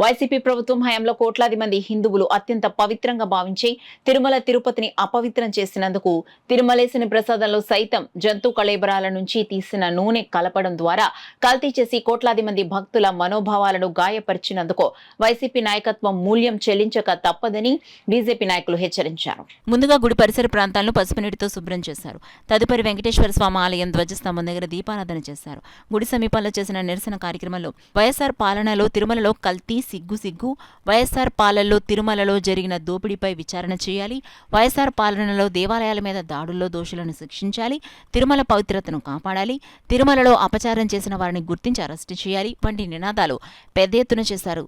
YCP ప్రభుత్వం హయాంలో కోట్లాది మంది హిందువులు అత్యంత పవిత్రంగా భావించి తిరుమల తిరుపతిని అపవిత్రం చేసినందుకు తిరుమలేశని ప్రసాదంలో సైతం జంతు కళేబరాల నుంచి తీసిన నూనె కలపడం ద్వారా కల్తీ చేసి కోట్లాది మంది భక్తుల మనోభావాలను గాయపరిచినందుకు వైసీపీ నాయకత్వం మూల్యం చెల్లించక తప్పదని బీజేపీ నాయకులు హెచ్చరించారు. ముందుగా గుడి పరిసర ప్రాంతాలను పసుపు నీటితో శుభ్రం చేశారు. తదుపరి వెంకటేశ్వర స్వామి ఆలయం ధ్వజస్తంభం దగ్గర దీపారాధన చేశారు. గుడి సమీపంలో చేసిన నిరసన కార్యక్రమంలో వైఎస్ఆర్ పాలనలో తిరుమలలో కల్తీ సిగ్గు వైఎస్ఆర్ పాలనలో తిరుమలలో జరిగిన దోపిడీపై విచారణ చేయాలి, వైఎస్ఆర్ పాలనలో దేవాలయాల మీద దాడుల్లో దోషులను శిక్షించాలి, తిరుమల పవిత్రతను కాపాడాలి, తిరుమలలో అపచారం చేసిన వారిని గుర్తించి అరెస్టు చేయాలి వంటి నినాదాలు పెద్ద ఎత్తున చేశారు.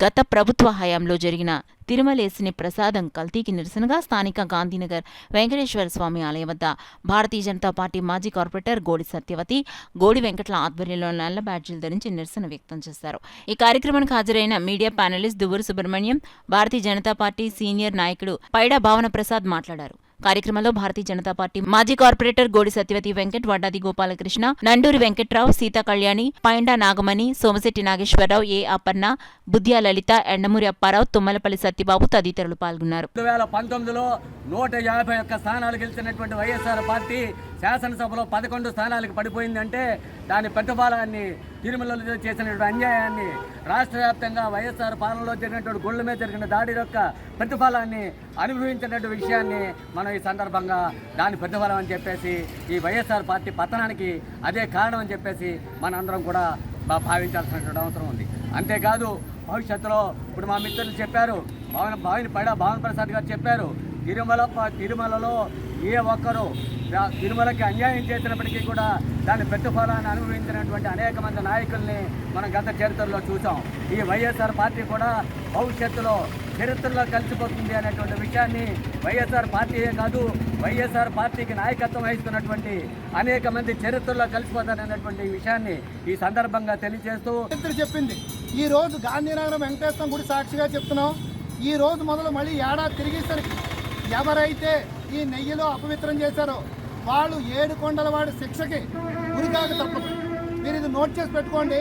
గత ప్రభుత్వ హయాంలో జరిగిన తిరుమలేశని ప్రసాదం కల్తీకి నిరసనగా స్థానిక గాంధీనగర్ వెంకటేశ్వర స్వామి ఆలయం వద్ద భారతీయ జనతా పార్టీ మాజీ కార్పొరేటర్ గోడి సత్యవతి, గోడి వెంకట్ల ఆధ్వర్యంలో నల్ల బ్యాడ్జీలు ధరించి నిరసన వ్యక్తం చేశారు. ఈ కార్యక్రమానికి హాజరైన media panellist Duvvuru Subrahmanyam, Bharatiya Janata party senior నాయకుడు పైడా భావన ప్రసాద్ మాట్లాడారు. కార్యక్రమంలో భారతీయ జనతా పార్టీ మాజీ కార్పొరేటర్ గోడి సత్యవతి వెంకట్, వడ్డాది గోపాలకృష్ణ, నండూరి వెంకట్రావు, సీతా కళ్యాణి, పైండా నాగమణి, సోమశెట్టి నాగేశ్వరరావు, ఏ అపర్ణ, బుద్ధ్యా లలిత, ఎండమూరి అప్పారావు, తుమ్మలపల్లి సత్యబాబు తదితరులు పాల్గొన్నారు. 2019లో 151 స్థానాలు గెలిచినటువంటి వైఎస్ఆర్ పార్టీ శాసనసభలో 11 స్థానాలకు పడిపోయిందంటే దాని ప్రతిఫలాన్ని, తిరుమలలో చేసినటువంటి అన్యాయాన్ని, రాష్ట్ర వ్యాప్తంగా వైఎస్ఆర్ పాలనలో జరిగినటువంటి గుళ్ళ మీద జరిగిన దాడి యొక్క ప్రతిఫలాన్ని అనుభవించినటువంటి విషయాన్ని మనం ఈ సందర్భంగా దాని ప్రతిఫలం అని చెప్పేసి ఈ వైఎస్ఆర్ పార్టీ పతనానికి అదే కారణం అని చెప్పేసి మనందరం కూడా భావించాల్సినటువంటి అవసరం ఉంది. అంతేకాదు భవిష్యత్తులో ఇప్పుడు మా మిత్రులు చెప్పారు, భావన ప్రసాద్ గారు చెప్పారు, తిరుమలలో ఏ ఒక్కరూ తిరుమలకి అన్యాయం చేసినప్పటికీ కూడా దాని ప్రతిఫలాన్ని అనుభవించినటువంటి అనేక మంది నాయకుల్ని మనం గత చరిత్రలో చూసాం. ఈ వైఎస్ఆర్ పార్టీ కూడా భవిష్యత్తులో చరిత్రలో కలిసిపోతుంది అనేటువంటి విషయాన్ని వైఎస్ఆర్ పార్టీయే కాదు, వైఎస్ఆర్ పార్టీకి నాయకత్వం వహిస్తున్నటువంటి అనేక మంది చరిత్రలో కలిసిపోతారనేటువంటి విషయాన్ని ఈ సందర్భంగా తెలియజేస్తూ చెప్పింది. ఈ రోజు గాంధీనగరం వెంకటేశ్వర గుడి సాక్షిగా చెప్తున్నాం. ఈ రోజు మొదలు మళ్ళీ ఏడాది తిరిగేసరికి ఎవరైతే ఈ నెయ్యిలో అపవిత్రం చేశారో వాళ్ళు 7 కొండల వాడి శిక్షకి గురికాక తప్పదు. మీరు ఇది నోట్ చేసి పెట్టుకోండి.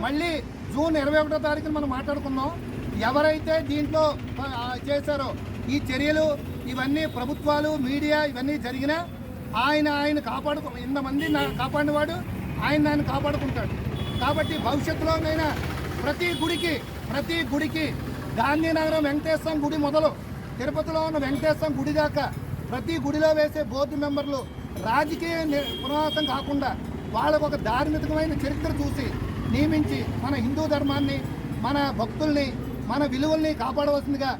మళ్ళీ జూన్ 21వ తారీఖున మనం మాట్లాడుకుందాం. ఎవరైతే దీంట్లో చేశారో ఈ చర్యలు ఇవన్నీ ప్రభుత్వాలు, మీడియా ఇవన్నీ జరిగినా ఆయన ఇంతమంది కాపాడినవాడు ఆయన కాపాడుకుంటాడు. కాబట్టి భవిష్యత్తులోనైనా ప్రతి గుడికి గాంధీనగరం వెంకటేశ్వర గుడి మొదలు తిరుపతిలో ఉన్న వెంకటేశ్వర గుడి దాకా ప్రతి గుడిలో వేసే బోర్డు మెంబర్లు రాజకీయ పునరాసం కాకుండా వాళ్ళకు ఒక ధార్మికమైన చరిత్ర చూసి నియమించి మన హిందూ ధర్మాన్ని, మన భక్తుల్ని, మన విలువల్ని కాపాడవలసిందిగా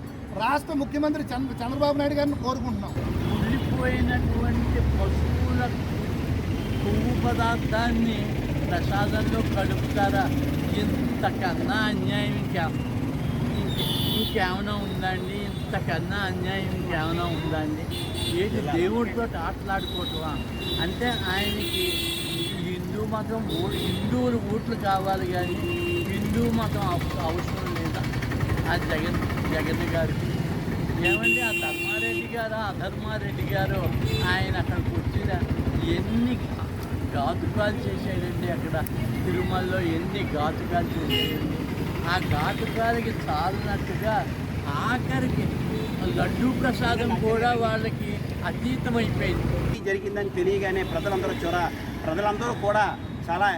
రాష్ట్ర ముఖ్యమంత్రి చంద్రబాబు నాయుడు గారిని కోరుకుంటున్నాం. కుళ్ళిపోయినటువంటి పశువుల కొవ్వు పదార్థాన్ని ప్రసాదంలో కలుపుతారా? ఇంతకన్నా అన్యాయం ఇంకేమైనా ఉందండి? ఇంతకన్నా అన్యాయం ఇంకేమైనా ఉందండి? ఏంటి దేవుడితో ఆటలాడుకోవటమా? అంటే ఆయనకి హిందువులు ఓట్లు కావాలి కానీ హిందూ మతం అవసరం లేదా ఆ జగన్ గారికి? ఏమండి ఆ ధర్మారెడ్డి గారు ఆయన అక్కడికి వచ్చిన ఎన్ని ఘాతుకాలు చేశాడండి? అక్కడ తిరుమలలో ఎన్ని ఘాతుకాలు చేశాడండి? ఆ ఘాతుకాలకి చాలినట్టుగా ఆఖరికి లడ్డూ ప్రసాదం కూడా వాళ్ళకి అతీతమైపోయింది. జరిగిందని తెలియగానే ప్రజలందరూ కూడా చాలా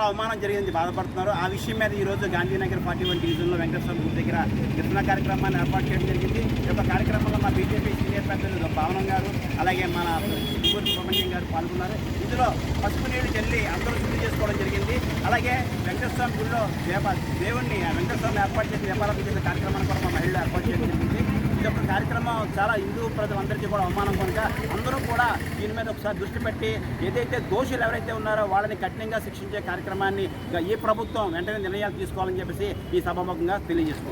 అవమానం జరిగింది, బాధపడుతున్నారు. ఆ విషయం మీద ఈరోజు గాంధీనగర్ 41 డివిజన్లో వెంకటేశ్వర గుడి దగ్గర నిరసన కార్యక్రమాన్ని ఏర్పాటు చేయడం జరిగింది. ఈ యొక్క కార్యక్రమంలో మా బీజేపీ సీనియర్ పెద్దలు భావన గారు, అలాగే మన దువ్వూరు సుబ్రహ్మణ్యం గారు పాల్గొన్నారు. ఇందులో పసుపు నీళ్లు చల్లి అందరూ శుద్ధి చేసుకోవడం జరిగింది. అలాగే వెంకటేశ్వర గుడిలో దేవుణ్ణి వెంకటేశ్వరం ఏర్పాటు చేసి వ్యాపారం చేసే కార్యక్రమాన్ని కూడా మా మహిళలు ఏర్పాటు చేయడం జరిగింది. ఈ యొక్క కార్యక్రమం చాలా హిందూ ప్రజలందరికీ కూడా అవమానం కనుక అందరూ కూడా దీని మీద ఒకసారి దృష్టి పెట్టి ఏదైతే దోషులు ఎవరైతే ఉన్నారో వాళ్ళని కఠినంగా శిక్షించే కార్యక్రమాన్ని ఈ ప్రభుత్వం వెంటనే నిర్ణయాలు తీసుకోవాలని చెప్పేసి ఈ సభాముఖంగా తెలియజేస్తుంది.